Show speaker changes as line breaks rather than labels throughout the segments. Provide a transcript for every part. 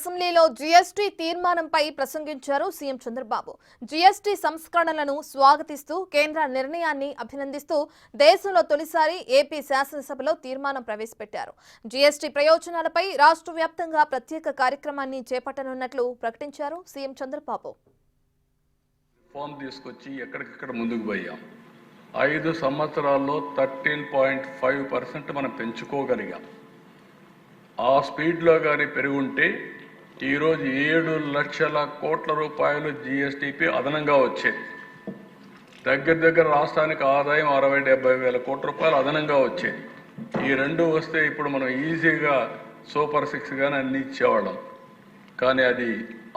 అసెంబ్లీలో జీఎస్టీ తీర్మానంపై ప్రసంగించారు సీఎం చంద్రబాబు. జీఎస్టీ సంస్కరణలను స్వాగతిస్తూ కేంద్ర నిర్ణయాన్ని అభినందిస్తూ దేశంలో తొలిసారి ఏపీ శాసనసభలో తీర్మానం ప్రవేశపెట్టారు. జీఎస్టీ ప్రయోజనాలపై రాష్ట్ర వ్యాప్తంగా ప్రత్యేక కార్యక్రమాన్ని చేపట్టనున్నట్లు ప్రకటించారు సీఎం చంద్రబాబు.
ఫామ్ తీసుకొచ్చి ఎక్కడికక్కడ ముందుకు పోయాం. 5 సంవత్సరాల్లో 13.5% మనం పెంచుకోగలిగాం. ఆ స్పీడ్లో కానీ పెరుగుంటే ఈరోజు 7 లక్షల కోట్ల రూపాయలు జీఎస్టీపీ అదనంగా వచ్చేది. దగ్గర రాష్ట్రానికి ఆదాయం 60-70 వేల కోట్ల రూపాయలు అదనంగా వచ్చేది. ఈ రెండు వస్తే ఇప్పుడు మనం ఈజీగా సూపర్ 6 కానీ అన్ని ఇచ్చేవాళ్ళం. కానీ అది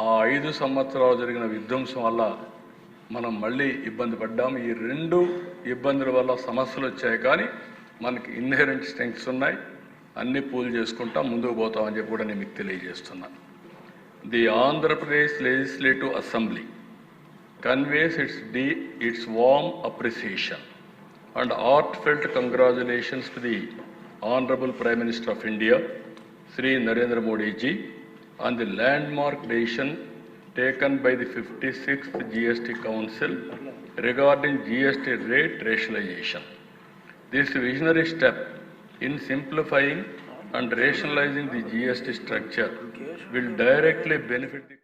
ఆ 5 సంవత్సరాలు జరిగిన విధ్వంసం వల్ల మనం మళ్ళీ ఇబ్బంది పడ్డాం. ఈ 2 ఇబ్బందుల వల్ల సమస్యలు వచ్చాయి. కానీ మనకి ఇన్హెరెంట్ స్ట్రెంగ్స్ ఉన్నాయి. అన్ని పూల్ చేసుకుంటా ముందుకు పోతామని చెప్పి కూడా నేను మీకు తెలియజేస్తున్నాను. The Andhra Pradesh legislative assembly conveys its warm appreciation and heartfelt congratulations to the Honorable Prime Minister of India, Sri Narendra Modi ji, on the landmark decision taken by the 56th GST Council regarding GST rate rationalization. This visionary step in simplifying and rationalizing the GST structure will directly benefit the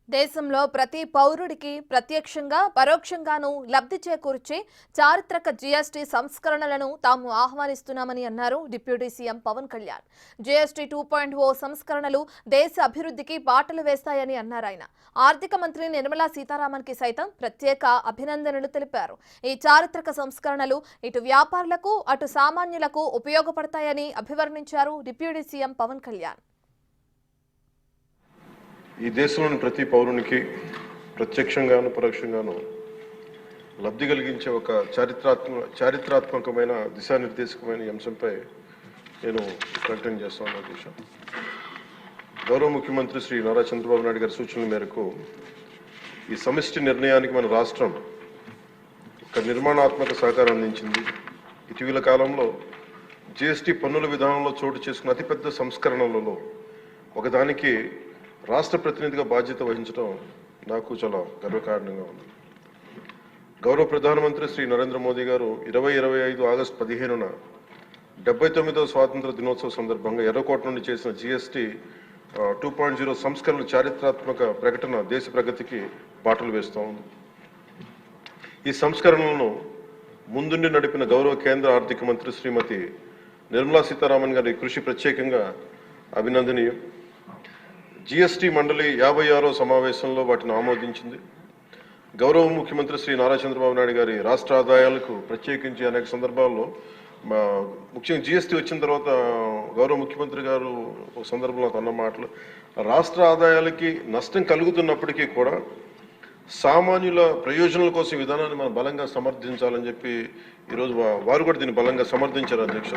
దేశంలో ప్రతి పౌరుడికి ప్రత్యక్షంగా పరోక్షంగానూ లబ్ధి చేకూర్చే చారిత్రక GST సంస్కరణలను తాము ఆహ్వానిస్తున్నామని అన్నారు deputy CM Pawan Kalyan. GST 2.0 సంస్కరణలు దేశ అభివృద్ధికి బాటలు వేస్తాయని అన్నారు ఆయన. ఆర్థిక మంత్రి నిర్మలా సీతారామన్కి సైతం ప్రత్యేక అభినందనలు తెలిపారు. ఈ చారిత్రక సంస్కరణలు ఇటు వ్యాపారులకు అటు సామాన్యులకు ఉపయోగపడతాయని అభివర్ణించారు డిప్యూటీ సీఎం పవన్ కళ్యాణ్.
ఈ దేశంలోని ప్రతి పౌరునికి ప్రత్యక్షంగాను పరోక్షంగాను లబ్ధి కలిగించే ఒక చారిత్రాత్మకమైన దిశానిర్దేశకమైన అంశంపై నేను ప్రకటన చేస్తాను. దేశం గౌరవ ముఖ్యమంత్రి శ్రీ నారా చంద్రబాబు నాయుడు గారి సూచనల మేరకు ఈ సమిష్టి నిర్ణయానికి మన రాష్ట్రం ఒక నిర్మాణాత్మక సహకారం అందించింది. ఇటీవల కాలంలో జీఎస్టీ పన్నుల విధానంలో చోటు చేసుకున్న అతిపెద్ద సంస్కరణలలో ఒకదానికి రాష్ట్ర ప్రతినిధిగా బాధ్యత వహించడం నాకు చాలా గర్వకారణంగా ఉంది. గౌరవ ప్రధానమంత్రి శ్రీ నరేంద్ర మోదీ గారు 2025 ఆగస్టు 15న 79వ స్వాతంత్ర దినోత్సవ సందర్భంగా ఎర్రకోట నుండి చేసిన జీఎస్టీ 2.0 సంస్కరణల చారిత్రాత్మక ప్రకటన దేశ ప్రగతికి బాటలు వేస్తూ ఉంది. ఈ సంస్కరణలను ముందుండి నడిపిన గౌరవ కేంద్ర ఆర్థిక మంత్రి శ్రీమతి నిర్మలా సీతారామన్ గారి కృషి ప్రత్యేకంగా అభినందనీయం. జీఎస్టీ మండలి 56వ సమావేశంలో వాటిని ఆమోదించింది. గౌరవ ముఖ్యమంత్రి శ్రీ నారా చంద్రబాబు నాయుడు గారి రాష్ట్ర ఆదాయాలకు ప్రత్యేకించి అనేక సందర్భాల్లో ముఖ్యంగా జీఎస్టీ వచ్చిన తర్వాత గౌరవ ముఖ్యమంత్రి గారు ఒక సందర్భంలో అన్న మాటలు రాష్ట్ర ఆదాయాలకి నష్టం కలుగుతున్నప్పటికీ కూడా సామాన్యుల ప్రయోజనాల కోసం విధానాన్ని మనం బలంగా సమర్థించాలని చెప్పి ఈరోజు వారు కూడా దీన్ని బలంగా సమర్థించారు అధ్యక్ష.